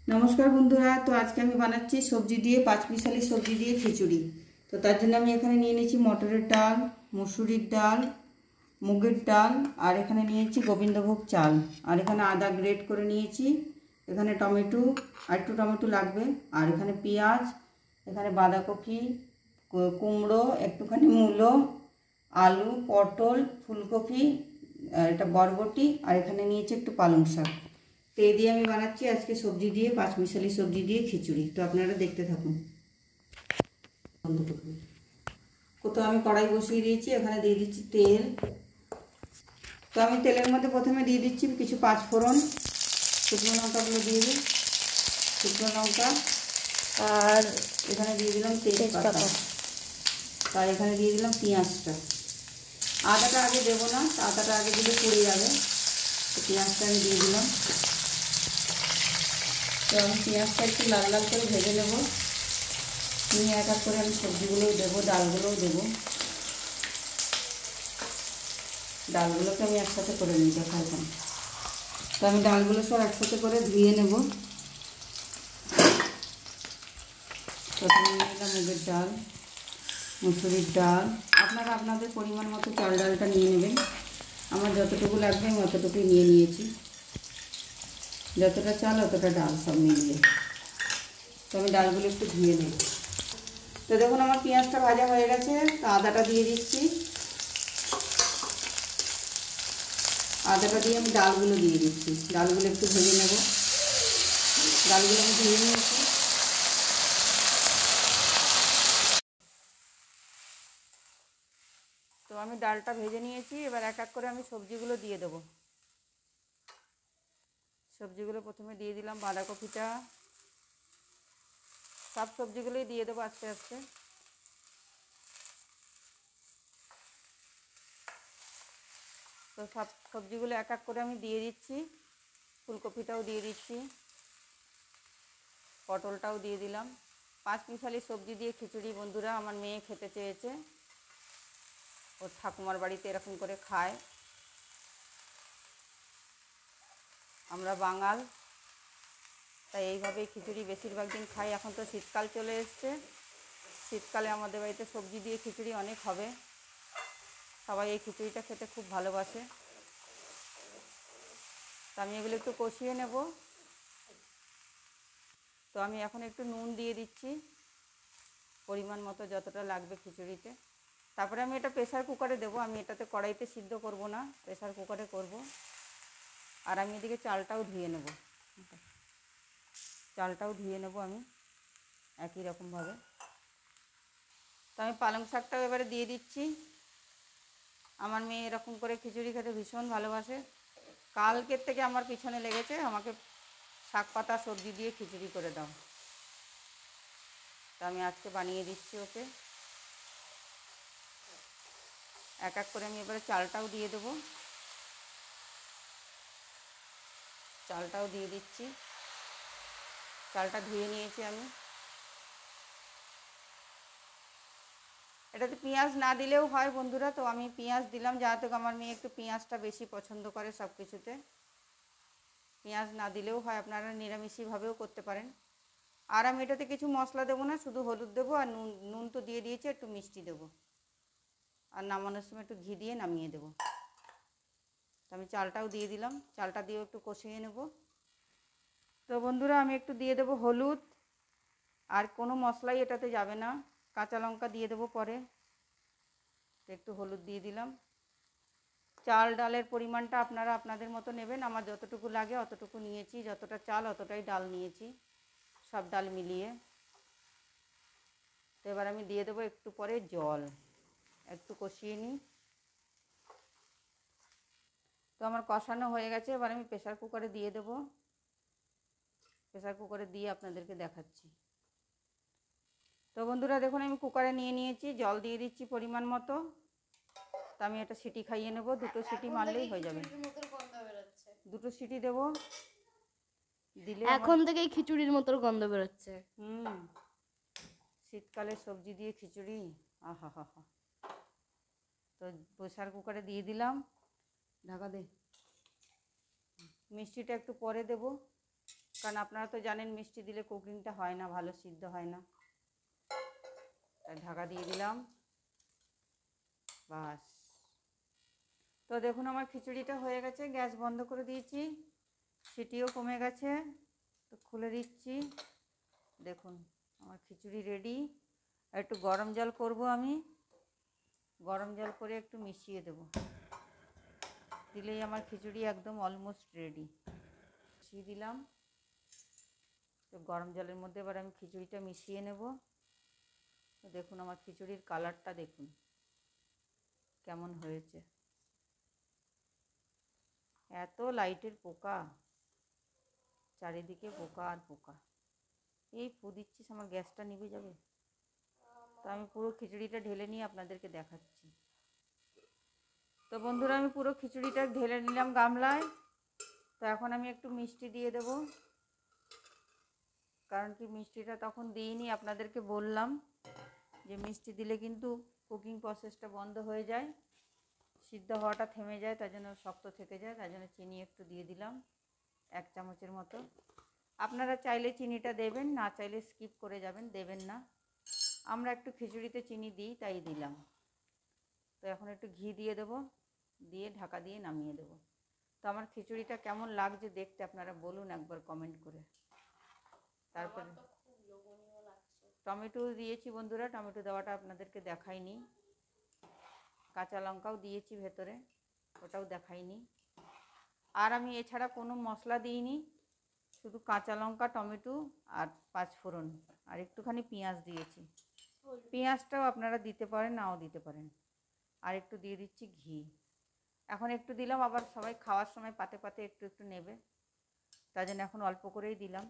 नमस्कार बंधुरा। तो आज के আমি বানাচ্ছি সবজি দিয়ে পাঁচমিশালি সবজি দিয়ে খিচুড়ি। তো তার জন্য আমি এখানে নিয়ে নিয়েছি মটরের ডাল, মসুরির ডাল, মুগের ডাল, আর এখানে নিয়েছি গোবিন্দভোগ চাল, আর এখানে আদা গ্রেট করে নিয়েছি, এখানে টমেটো আর একটু টমেটো লাগবে, আর এখানে পেঁয়াজ, এখানে বাঁধাকপি, কুমড়ো, একটুখানি মূলো, আলু, পটল, ফুলকপি, আর এটা বরবটি, আর এখানে নিয়েছি একটু পালং শাক। তো এই দিয়ে আমি বানাচ্ছি আজকে সবজি দিয়ে পাঁচমিশালি সবজি দিয়ে খিচুড়ি। তো আপনারা দেখতে থাকুন। তো আমি কড়াই বসিয়ে দিয়েছি, এখানে দিয়ে দিচ্ছি তেল। তো আমি তেলের মধ্যে প্রথমে দিয়ে দিচ্ছি কিছু পাঁচফোড়ন, শুকনো লঙ্কাগুলো দিয়ে দিই, শুকনো লঙ্কা, আর এখানে দিয়ে দিলাম তেজপাতা, আর এখানে দিয়ে দিলাম পেঁয়াজটা। আদাটা আগে দেবো না, আদাটা আগে দিলে পুড়ে যাবে। তো পেঁয়াজটা আমি দিয়ে দিলাম। তো আমি পেঁয়াজটা একটু লাল লাল করে ভেজে নেব, নিয়ে এক এক করে আমি সবজিগুলোও দেবো, ডালগুলোও দেবো। ডালগুলোকে আমি একসাথে করে নিই দেখালাম। তো আমি ডালগুলো সব একসাথে করে ধুয়ে নেব। প্রথমে নিয়ে নিলাম মুগের ডাল, মুসুরির ডাল। আপনারা আপনাদের পরিমাণ মতো চাল ডালটা নিয়ে নেবেন। আমার যতটুকু লাগবে আমি অতটুকুই নিয়ে নিয়েছি, যতটা চাল অতটা ডাল সব মিলিয়ে। তো আমি ডালগুলো একটু ধুয়ে নেব। তো দেখুন আমার পেঁয়াজটা ভাজা হয়ে গেছে। তো আদাটা দিয়ে দিচ্ছি, আদাটা দিয়ে আমি ডালগুলো দিয়ে দিচ্ছি, ডালগুলো একটু ভেজে নেব। ডালগুলো আমি ধুয়ে নিয়েছি। তো আমি ডালটা ভেজে নিয়েছি, এবার এক এক করে আমি সবজিগুলো দিয়ে দেবো। সবজিগুলো প্রথমে দিয়ে দিলাম বাঁধাকপিটা, সব সবজিগুলোই দিয়ে দেবো আস্তে আস্তে। তো সব সবজিগুলো এক এক করে আমি দিয়ে দিচ্ছি। ফুলকপিটাও দিয়ে দিচ্ছি, পটলটাও দিয়ে দিলাম। পাঁচমিশালি সবজি দিয়ে খিচুড়ি বন্ধুরা আমার মেয়ে খেতে চেয়েছে, ওর ঠাকুমার বাড়িতে এরকম করে খায়। আমরা বাঙাল, তাই এইভাবেই খিচুড়ি বেশিরভাগ দিন খাই। এখন তো শীতকাল চলে এসছে, শীতকালে আমাদের বাড়িতে সবজি দিয়ে খিচুড়ি অনেক হবে। সবাই এই খিচুড়িটা খেতে খুব ভালোবাসে। তো আমি এগুলো একটু কষিয়ে নেব। তো আমি এখন একটু নুন দিয়ে দিচ্ছি পরিমাণ মতো, যতটা লাগবে খিচুড়িতে। তারপরে আমি এটা প্রেসার কুকারে দেবো। আমি এটাতে কড়াইতে সিদ্ধ করব না, প্রেসার কুকারে করব। আর আমি এদিকে চালটাও ধুয়ে নেব, চালটাও ধুয়ে নেব আমি একই রকমভাবে। তো আমি পালং শাকটাও এবারে দিয়ে দিচ্ছি। আমার মেয়ে এরকম করে খিচুড়ি খেতে ভীষণ ভালোবাসে। কালকের থেকে আমার পিছনে লেগেছে, আমাকে শাক পাতা সবজি দিয়ে খিচুড়ি করে দাও। তো আমি আজকে বানিয়ে দিচ্ছি ওকে। এক এক করে আমি এবারে চালটাও দিয়ে দেবো, চালটাও দিয়ে দিচ্ছি। চালটা ধুয়ে নিয়েছি আমি। এটাতে পেঁয়াজ না দিলেও হয় বন্ধুরা, তো আমি পেঁয়াজ দিলাম, যাতে আমার মেয়ে একটু পেঁয়াজটা বেশি পছন্দ করে সব কিছুতে। পেঁয়াজ না দিলেও হয়, আপনারা নিরামিষভাবেও করতে পারেন। আর আমি এটাতে কিছু মশলা দেবো না, শুধু হলুদ দেবো আর নুন। নুন তো দিয়ে দিয়েছি, একটু মিষ্টি দেবো, আর নামানোর সময় একটু ঘি দিয়ে নামিয়ে দেবো। তো আমি চালটাও দিয়ে দিলাম, চালটা দিয়েও একটু কষিয়ে নেব। তো বন্ধুরা আমি একটু দিয়ে দেবো হলুদ, আর কোনো মশলাই এটাতে যাবে না। কাঁচা লঙ্কা দিয়ে দেবো পরে। একটু হলুদ দিয়ে দিলাম। চাল ডালের পরিমাণটা আপনারা আপনাদের মতো নেবেন। আমার যতটুকু লাগে অতটুকু নিয়েছি, যতটা চাল অতটাই ডাল নিয়েছি, সব ডাল মিলিয়ে। তো এবার আমি দিয়ে দেবো একটু পরে জল, একটু কষিয়ে নিই। তো আমার কষানো হয়ে গেছে, এবার আমি প্রেসার কুকারে দিয়ে দেবো। প্রেসার কুকারে দিয়ে আপনাদেরকে দেখাচ্ছি। তো বন্ধুরা দেখুন আমি কুকারে নিয়ে নিয়েছি, জল দিয়ে দিচ্ছি পরিমাণ মতো। তো আমি এটা সিটি খাইয়ে নেব, দুটো সিটি মারলেই হয়ে যাবে। দুটো সিটি দেবো, দিলে এখন থেকেই খিচুড়ির মতো গন্ধ বেরোচ্ছে। শীতকালে সবজি দিয়ে খিচুড়ি, আহা হা হা। তো প্রেসার কুকারে দিয়ে দিলাম, ঢাকা দে। মিষ্টিটা একটু পরে দেব, কারণ আপনারা তো জানেন মিষ্টি দিলে কুকিংটা হয় না, ভালো সিদ্ধ হয় না। তাই ঢাকা দিয়ে দিলাম। বাস। তো দেখুন আমার খিচুড়িটা হয়ে গেছে, গ্যাস বন্ধ করে দিয়েছি, সিটিও কমে গেছে। তো খুলে দিচ্ছি। দেখুন আমার খিচুড়ি রেডি। আর একটু গরম জল করব আমি, গরম জল করে একটু মিশিয়ে দেব, দিলেই আমার খিচুড়ি একদম অলমোস্ট রেডি। মিশিয়ে দিলাম। তো গরম জলের মধ্যে এবার আমি খিচুড়িটা মিশিয়ে নেব। তো দেখুন আমার খিচুড়ির কালারটা দেখুন কেমন হয়েছে। এত লাইটের পোকা, চারিদিকে পোকা আর পোকা। এই ফু দিচ্ছিস, আমার গ্যাসটা নিভে যাবে। তো আমি পুরো খিচুড়িটা ঢেলে নিয়ে আপনাদেরকে দেখাচ্ছি। তো বন্ধুরা আমি পুরো খিচুড়িটা ঢেলে নিলাম গামলায়। তো এখন আমি একটু মিষ্টি দিয়ে দেব, কারণ কি মিষ্টিটা তখন দিইনি, আপনাদেরকে বললাম যে মিষ্টি দিলে কিন্তু কুকিং প্রসেসটা বন্ধ হয়ে যায়, সিদ্ধ হওয়াটা থেমে যায়, তাই জন্য শক্ত থেকে যায়, তাই জন্য চিনি একটু দিয়ে দিলাম 1 চামচের মতো। আপনারা চাইলে চিনিটা দেবেন, না চাইলে স্কিপ করে যাবেন, দেবেন না। আমরা একটু খিচুড়িতে চিনি দিই তাই দিলাম। তো এখন একটু ঘি দিয়ে দেবো, দিয়ে ঢাকা দিয়ে নামিয়ে দেবো। তো আমার খিচুড়িটা কেমন লাগছে দেখতে আপনারা বলুন একবার কমেন্ট করে। তারপরে টমেটো দিয়েছি বন্ধুরা, টমেটো দেওয়াটা আপনাদেরকে দেখাইনি। কাঁচা লঙ্কাও দিয়েছি ভেতরে, ওটাও দেখাইনি। আর আমি এছাড়া কোনো মশলা দিইনি, শুধু কাঁচা লঙ্কা, টমেটো আর 5 ফোড়ন আর একটুখানি পেঁয়াজ দিয়েছি। পেঁয়াজটাও আপনারা দিতে পারেন, নাও দিতে পারেন। আর একটু দিয়ে দিচ্ছি ঘি। এখন একটু দিলাম, আবার সবাই খাওয়ার সময় পাতে পাতে একটু একটু নেবে, তাই জন্য এখন অল্প করেই দিলাম,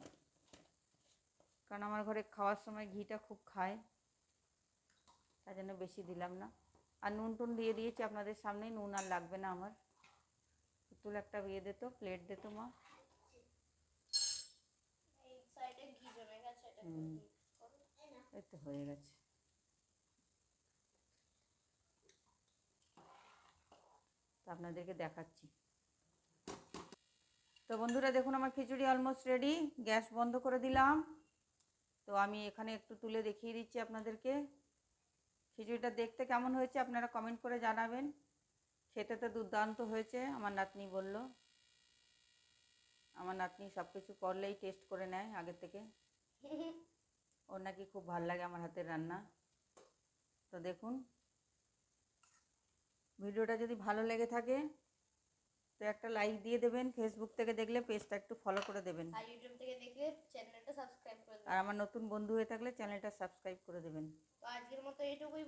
কারণ আমার ঘরে খাওয়ার সময় ঘিটা খুব খায়, তাই জন্য বেশি দিলাম না। আর নুন টুন দিয়ে দিয়েছি আপনাদের সামনেই, নুন আর লাগবে না আমার। তুলে একটা ইয়ে দিত, প্লেট দিত মা। এই তো হয়ে গেছে। তো আপনাদেরকে দেখাচ্ছি। তো বন্ধুরা দেখুন আমার খিচুড়ি অলমোস্ট রেডি, গ্যাস বন্ধ করে দিলাম। তো আমি এখানে একটু তুলে দেখিয়ে দিচ্ছি আপনাদেরকে খিচুড়িটা দেখতে কেমন হয়েছে, আপনারা কমেন্ট করে জানাবেন। খেতে তো দুর্দান্ত হয়েছে, আমার নাতনি বলল। আমার নাতনি সব কিছু করলেই টেস্ট করে নেয় আগে থেকে, ওর নাকি খুব ভালো লাগে আমার হাতের রান্না। তো দেখুন ভিডিওটা যদি ভালো লেগে থাকে তো একটা লাইক দিয়ে দেবেন, ফেসবুক থেকে দেখলে পেজটা একটু ফলো করে দেবেন, আর ইউটিউব থেকে দেখলে চ্যানেলটা সাবস্ক্রাইব করে আর দেবেন। আমার নতুন বন্ধু হয়ে থাকলে চ্যানেলটা সাবস্ক্রাইব করে দেবেন। তো আজকের মতো এইটুকুই।